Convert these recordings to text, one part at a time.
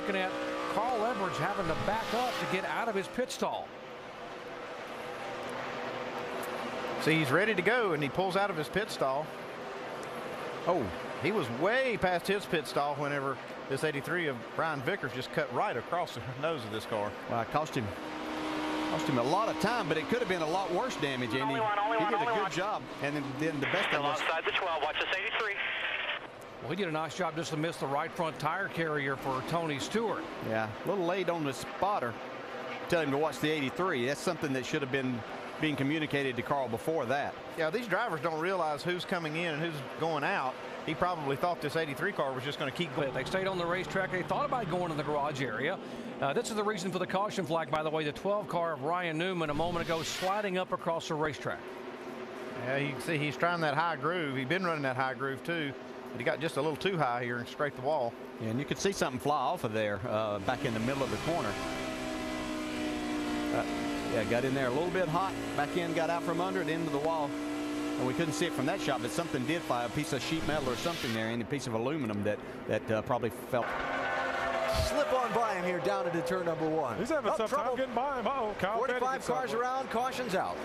looking at Carl Edwards having to back up to get out of his pit stall. See, he's ready to go, and he pulls out of his pit stall. Oh, he was way past his pit stall whenever this 83 of Brian Vickers just cut right across the nose of this car. Well, it cost him a lot of time, but it could have been a lot worse damage, Andy. He did a good job. And then the best thing was alongside the 12. Watch this 83. Well, he did a nice job just to miss the right front tire carrier for Tony Stewart. Yeah, a little late on the spotter. Tell him to watch the 83. That's something that should have been being communicated to Carl before that. Yeah, these drivers don't realize who's coming in and who's going out. He probably thought this 83 car was just going to keep going. They stayed on the racetrack. They thought about going to the garage area. This is the reason for the caution flag, by the way. The 12 car of Ryan Newman a moment ago sliding up across the racetrack. Yeah, you can see he's trying that high groove. He's been running that high groove too, but he got just a little too high here and scraped the wall. Yeah, and you could see something fly off of there back in the middle of the corner. Yeah, got in there a little bit hot, back in, got out from under it into the wall. And we couldn't see it from that shot, but something did fly, a piece of sheet metal or something there, and a piece of aluminum that probably felt. Slip on by him here down into turn number 1. He's having a tough time getting by him. Uh-oh, Kyle 45 cars around, caution's out.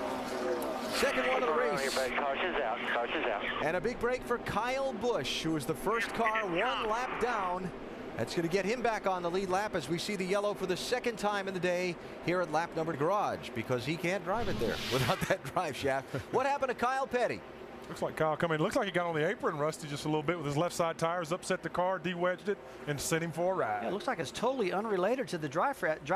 Second one of the race. Caution's out. Caution's out. And a big break for Kyle Busch, who was the first car one lap down. That's going to get him back on the lead lap as we see the yellow for the second time in the day here at lap number garage, because he can't drive it there without that drive shaft. What happened to Kyle Petty? Looks like Kyle come in. Looks like he got on the apron, Rusty, just a little bit with his left side tires, upset the car, de-wedged it, and sent him for a ride. Yeah, it looks like it's totally unrelated to the dry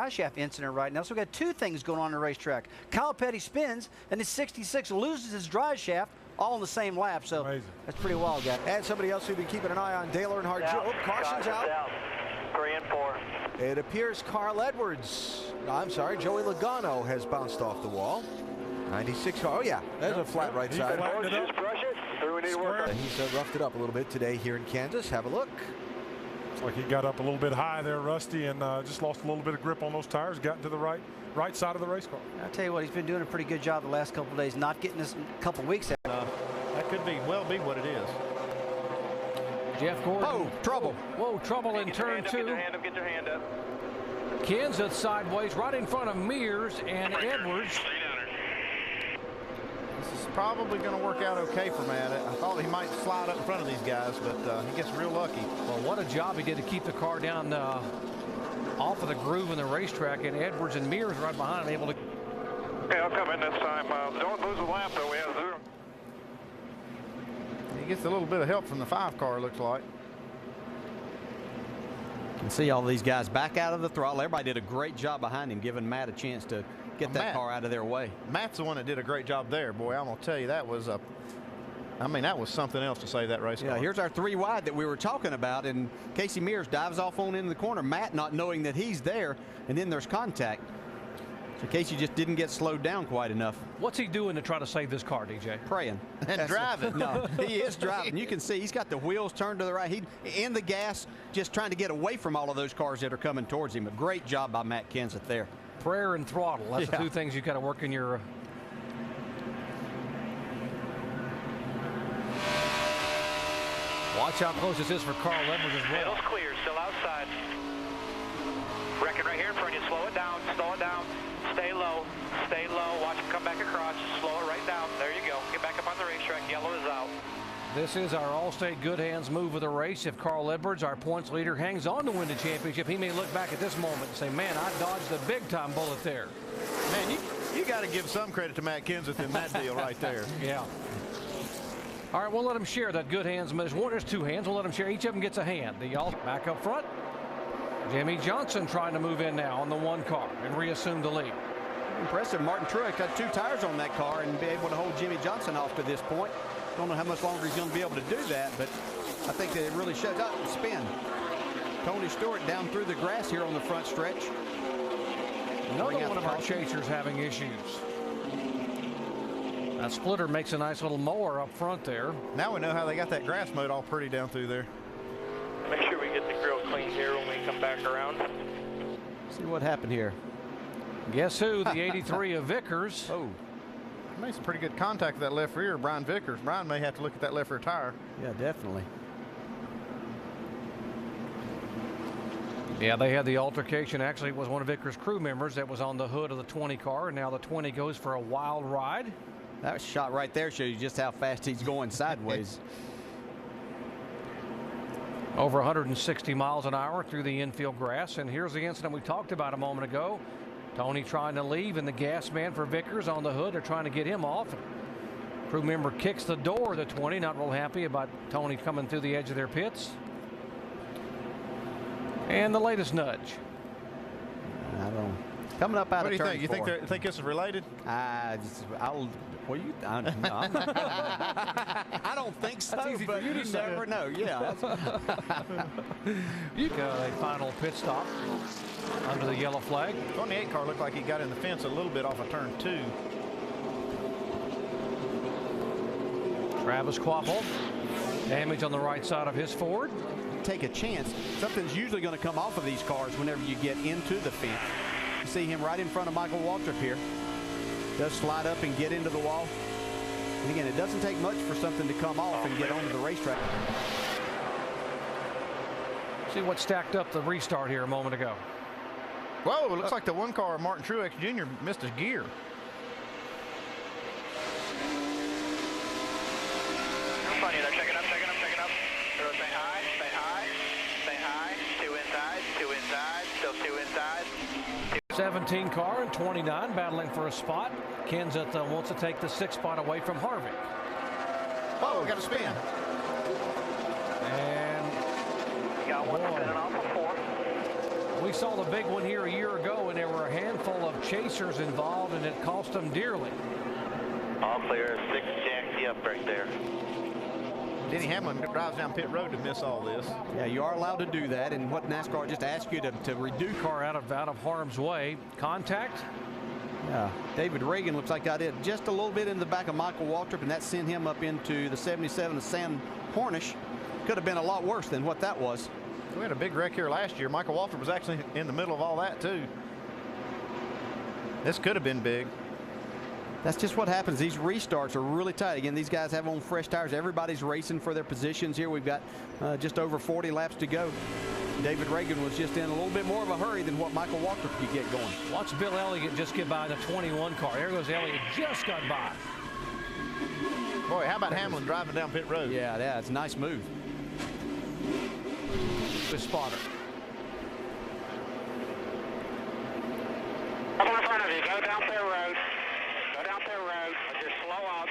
shaft incident right now. So we've got two things going on in the racetrack. Kyle Petty spins, and his 66 loses his dry shaft, all in the same lap. So amazing. That's pretty wild, guys. And somebody else who've been keeping an eye on Dale Earnhardt. Oh, caution's out. 3 and 4. It appears Carl Edwards, I'm sorry, Joey Logano has bounced off the wall. 96 car. Oh, yeah, there's a flat right side. Just brush it. We need to work on. He's roughed it up a little bit today here in Kansas. Have a look. Looks like he got up a little bit high there, Rusty, and just lost a little bit of grip on those tires, got into the right side of the race car. I'll tell you what, he's been doing a pretty good job the last couple of days, not getting this a couple of weeks. That could well be what it is. Jeff Gordon. Oh, trouble. Whoa, trouble in turn 2. Get your hand up. Get your hand up. Kenseth sideways right in front of Mears and Edwards. This is probably going to work out okay for Matt. I thought he might slide up in front of these guys, but he gets real lucky. Well, what a job he did to keep the car down off of the groove in the racetrack, and Edwards and Mears right behind him able to. Okay, I'll come in this time. Don't lose a lap, though. We have 0. He gets a little bit of help from the 5 car, looks like. You can see all these guys back out of the throttle. Everybody did a great job behind him, giving Matt a chance to get that car out of their way. Matt's the one that did a great job there. Boy, I'm going to tell you, that was that was something else to save that race car. Yeah, here's our 3 wide that we were talking about, and Casey Mears dives off on into the corner. Matt not knowing that he's there, and then there's contact. So Casey just didn't get slowed down quite enough. What's he doing to try to save this car, DJ? Praying. And driving. No, he is driving. You can see he's got the wheels turned to the right. He in the gas, just trying to get away from all of those cars that are coming towards him. A great job by Matt Kenseth there. Prayer and throttle. That's the 2 things you got to work in your. Watch how close this is for Carl Edwards as well. Middle's clear. Still outside. Wrecking right here in front of you. Slow it down. Slow it down. Stay low. Stay low. Watch him come back across. Slow it right down. There you go. Get back up on the racetrack. Yellow is out. This is our Allstate Good Hands move of the race. If Carl Edwards, our points leader, hangs on to win the championship, he may look back at this moment and say, man, I dodged a big-time bullet there. Man, you got to give some credit to Matt Kenseth in that deal right there. Yeah. All right, we'll let them share that Good Hands. There's 2 hands. We'll let them share. Each of them gets a hand. The all back up front. Jimmy Johnson trying to move in now on the 1 car and reassume the lead. Impressive. Martin Truex got 2 tires on that car and be able to hold Jimmy Johnson off to this point. Don't know how much longer he's going to be able to do that, but I think that it really shows up and spin. Tony Stewart down through the grass here on the front stretch. Another one of our chasers having issues. That splitter makes a nice little mower up front there. Now we know how they got that grass mowed all pretty down through there. Make sure we get the grill clean here when we come back around. See what happened here. Guess who? The 83 of Vickers. Oh. Made some pretty good contact with that left rear, Brian Vickers. Brian may have to look at that left rear tire. Yeah, definitely. Yeah, they had the altercation. Actually, it was one of Vickers' crew members that was on the hood of the 20 car, and now the 20 goes for a wild ride. That shot right there shows you just how fast he's going sideways. Over 160 miles an hour through the infield grass. And here's the incident we talked about a moment ago. Tony trying to leave, and the gas man for Vickers on the hood. They're trying to get him off. Crew member kicks the door of the 20. Not real happy about Tony coming through the edge of their pits. And the latest nudge. I don't know. Coming up out what of do turn you think? four. You think this is related? I don't think so. That's easy for but you to say. never know. Yeah. You got a final pit stop under the yellow flag. 28 car looked like he got in the fence a little bit off of turn 2. Travis Quapple, damage on the right side of his Ford. Take a chance. Something's usually going to come off of these cars whenever you get into the fence. You see him right in front of Michael Waltrip here. Does slide up and get into the wall. And again, it doesn't take much for something to come off and get onto the racetrack. See what stacked up the restart here a moment ago. Whoa, it looks like the one car, Martin Truex Jr., missed his gear. Funny, they're checking up. They're stay high. 2 inside, still 2 inside. 17 car and 29 battling for a spot. Kenseth wants to take the 6th spot away from Harvick. Oh, got a spin. And Got one spinning off of 4. we saw the big one here a year ago, and there were a handful of chasers involved, and it cost them dearly. All clear, 6 jacks you up right there. Denny Hamlin drives down pit road to miss all this. Yeah, you are allowed to do that, and what NASCAR just asks you to reduce. Car out of harm's way. Contact. Yeah, David Reagan looks like got it just a little bit in the back of Michael Waltrip, and that sent him up into the 77 of Sam Hornish. Could have been a lot worse than what that was. We had a big wreck here last year. Michael Waltrip was actually in the middle of all that too. This could have been big. That's just what happens. These restarts are really tight. Again, these guys have on fresh tires. Everybody's racing for their positions here. We've got just over 40 laps to go. David Reagan was just in a little bit more of a hurry than what Michael Waltrip could get going. Watch Bill Elliott just get by the 21 car. There goes Elliott, just got by. Boy, how about Hamlin driving down pit road? Yeah, it's a nice move. The spotter. Up in front of you, go down pit road. Just slow up.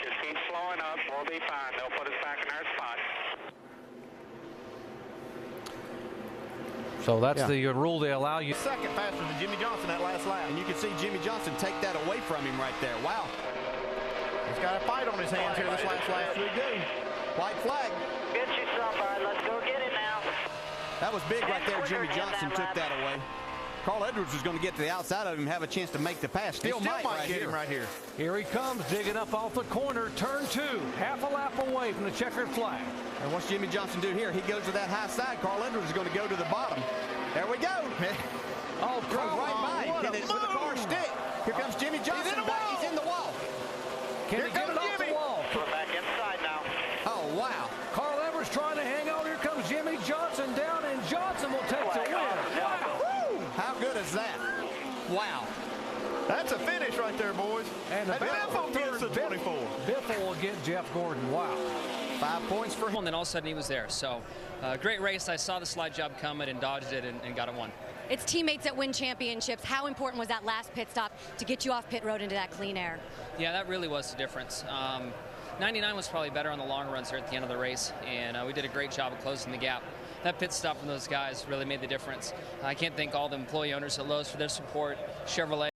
Just keep slowing up. We'll be fine. They'll put us back in our spot. So that's the rule they allow you. Second faster than Jimmy Johnson that last lap. And you can see Jimmy Johnson take that away from him right there. Wow. He's got a fight on his hands here this last lap. Yes, we do. White flag. Get yourself on. Let's go get it now. That was big right there. Jimmy Johnson took that away. Carl Edwards was going to get to the outside of him, have a chance to make the pass. Still might get him right here. Here he comes, digging up off the corner. Turn 2, half a lap away from the checkered flag. And what's Jimmy Johnson do here? He goes to that high side. Carl Edwards is going to go to the bottom. There we go. Oh, Drove right by him with a car stick. Here comes Jimmy Johnson. He's in the wall. Can he get it off the wall? We're back inside now. Oh, wow. Carl Edwards trying to hang on. Here comes Jimmy Johnson down, and Johnson will take the win. Wow. How good is that? Wow. That's a finish right there, boys. And the Biffle gets the 24. Biffle will get Jeff Gordon. Wow. 5 points for him. And then all of a sudden he was there. So great race. I saw the slide job coming and dodged it and got it won. It's teammates that win championships. How important was that last pit stop to get you off pit road into that clean air? Yeah, that really was the difference. 99 was probably better on the long runs here at the end of the race, and we did a great job of closing the gap. That pit stop from those guys really made the difference. I can't thank all the employee owners at Lowe's for their support, Chevrolet.